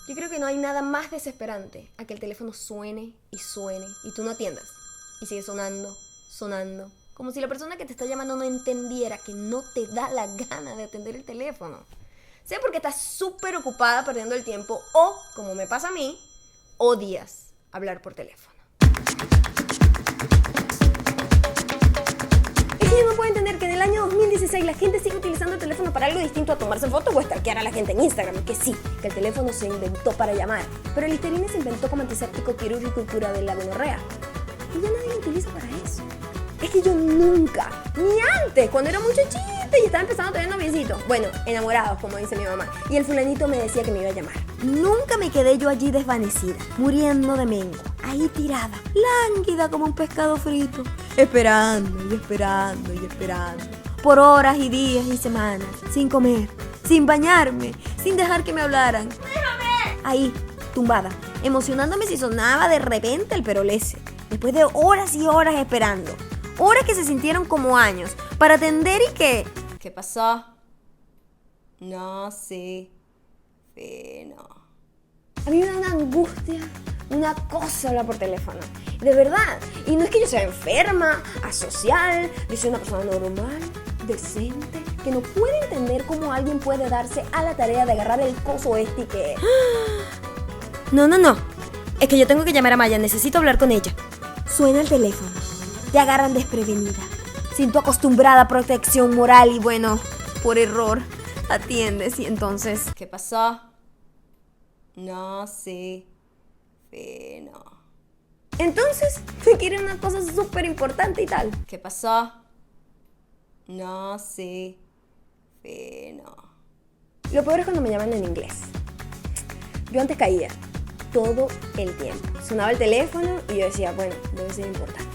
Yo creo que no hay nada más desesperante a que el teléfono suene y suene y tú no atiendas. Y sigue sonando, sonando. Como si la persona que te está llamando no entendiera que no te da la gana de atender el teléfono. Sea porque estás súper ocupada perdiendo el tiempo o, como me pasa a mí, odias hablar por teléfono. Es que yo no puedo entender que en el año 2016 la gente sigue utilizando el teléfono para algo distinto a tomarse fotos o stalkear a la gente en Instagram. Que sí, que el teléfono se inventó para llamar, pero el Listerine se inventó como antiséptico quirúrgico y cura de la gonorrea. Y ya nadie lo utiliza para eso. Es que yo nunca, ni antes, cuando era muchachita y estaba empezando a tener noviecitos, bueno, enamorados, como dice mi mamá, y el fulanito me decía que me iba a llamar. Nunca me quedé yo allí desvanecida, muriendo de mengo, ahí tirada, lánguida como un pescado frito, esperando y esperando y esperando, por horas y días y semanas, sin comer, sin bañarme, sin dejar que me hablaran. ¡Déjame! Ahí, tumbada, emocionándome si sonaba de repente el perolese, después de horas y horas esperando. Horas que se sintieron como años para atender y que... ¿Qué pasó? No sé. No. A mí me da una angustia, una cosa hablar por teléfono. De verdad. Y no es que yo sea enferma, asocial, yo soy una persona normal, decente, que no puede entender cómo alguien puede darse a la tarea de agarrar el coso este y que... No. Es que yo tengo que llamar a Maya, necesito hablar con ella. Suena el teléfono. Te agarran desprevenida, sin tu acostumbrada protección moral y bueno, por error, atiendes y entonces... ¿Qué pasó? No sé. No. Entonces, me quieren una cosa súper importante y tal. ¿Qué pasó? No sé. No. Lo peor es cuando me llaman en inglés. Yo antes caía todo el tiempo. Sonaba el teléfono y yo decía, bueno, debe ser importante.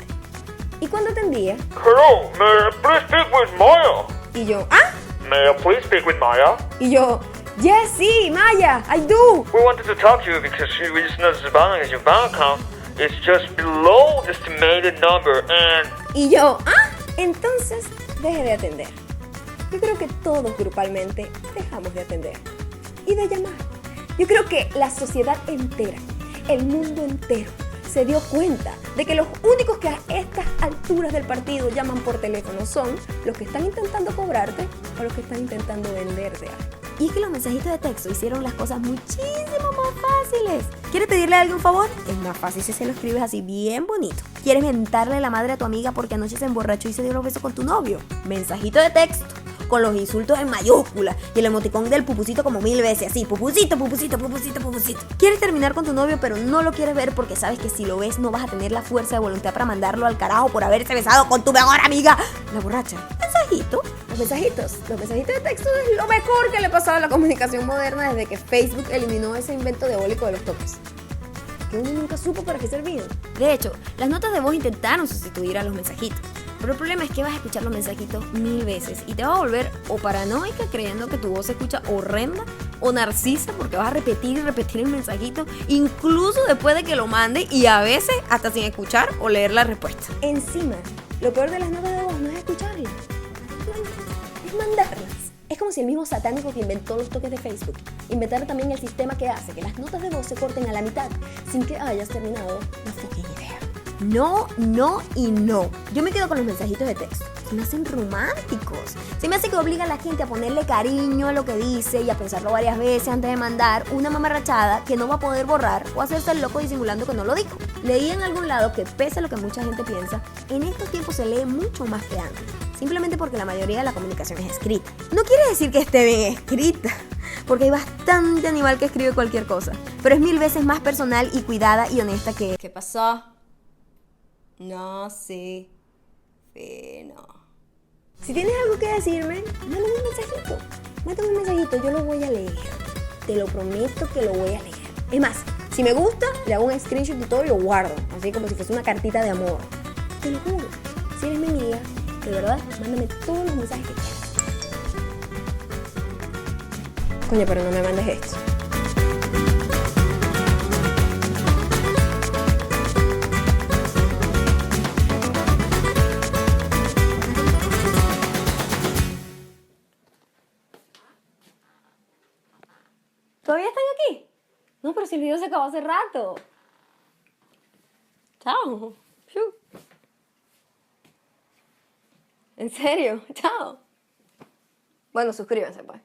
Y cuando atendía... Hello, may I please speak with Maya? Y yo, ¿ah? May I please speak with Maya? Y yo, yes, sí, Maya, I do. We wanted to talk to you because your business balance in your bank account is just below the estimated number and... Y yo, ¿ah? Entonces, deje de atender. Yo creo que todos grupalmente dejamos de atender. Y de llamar. Yo creo que la sociedad entera, el mundo entero, se dio cuenta de que los únicos que a estas alturas del partido llaman por teléfono son los que están intentando cobrarte o los que están intentando venderte algo. Y es que los mensajitos de texto hicieron las cosas muchísimo más fáciles. ¿Quieres pedirle a alguien un favor? Es más fácil si se lo escribes así bien bonito. ¿Quieres mentarle la madre a tu amiga porque anoche se emborrachó y se dio los besos con tu novio? Mensajito de texto, con los insultos en mayúsculas y el emoticón del pupusito como 1000 veces, así, pupusito, pupusito, pupusito, pupusito. ¿Quieres terminar con tu novio pero no lo quieres ver porque sabes que si lo ves no vas a tener la fuerza de voluntad para mandarlo al carajo por haberse besado con tu mejor amiga, la borracha? Mensajito. Los mensajitos de texto es lo mejor que le ha pasado a la comunicación moderna desde que Facebook eliminó ese invento diabólico de los toques, que uno nunca supo para qué servían. De hecho, las notas de voz intentaron sustituir a los mensajitos. Pero el problema es que vas a escuchar los mensajitos 1000 veces y te vas a volver o paranoica creyendo que tu voz se escucha horrenda o narcisa porque vas a repetir y repetir el mensajito incluso después de que lo mande y a veces hasta sin escuchar o leer la respuesta. Encima, lo peor de las notas de voz no es escucharlas, es mandarlas. Es como si el mismo satánico que inventó los toques de Facebook inventara también el sistema que hace que las notas de voz se corten a la mitad sin que hayas terminado la fucking idea. No y no. Yo me quedo con los mensajitos de texto. Se me hacen románticos. Se me hace que obliga a la gente a ponerle cariño a lo que dice y a pensarlo varias veces antes de mandar una mamarrachada que no va a poder borrar o hacerse el loco disimulando que no lo dijo. Leí en algún lado que pese a lo que mucha gente piensa, en estos tiempos se lee mucho más que antes. Simplemente porque la mayoría de la comunicación es escrita. No quiere decir que esté bien escrita, porque hay bastante animal que escribe cualquier cosa. Pero es 1000 veces más personal y cuidada y honesta que... ¿Qué pasó? No sé. No. Si tienes algo que decirme, mándame un mensajito. Yo lo voy a leer. Te lo prometo que lo voy a leer. Es más, si me gusta, le hago un screenshot y todo y lo guardo. Así como si fuese una cartita de amor. Te lo juro. Si eres mi amiga, de verdad, mándame todos los mensajes que quieras. Coño, pero no me mandes esto. ¿Todavía están aquí? No, pero si el video se acabó hace rato. Chao. Fiu. ¿En serio? Chao. Bueno, suscríbanse, pues.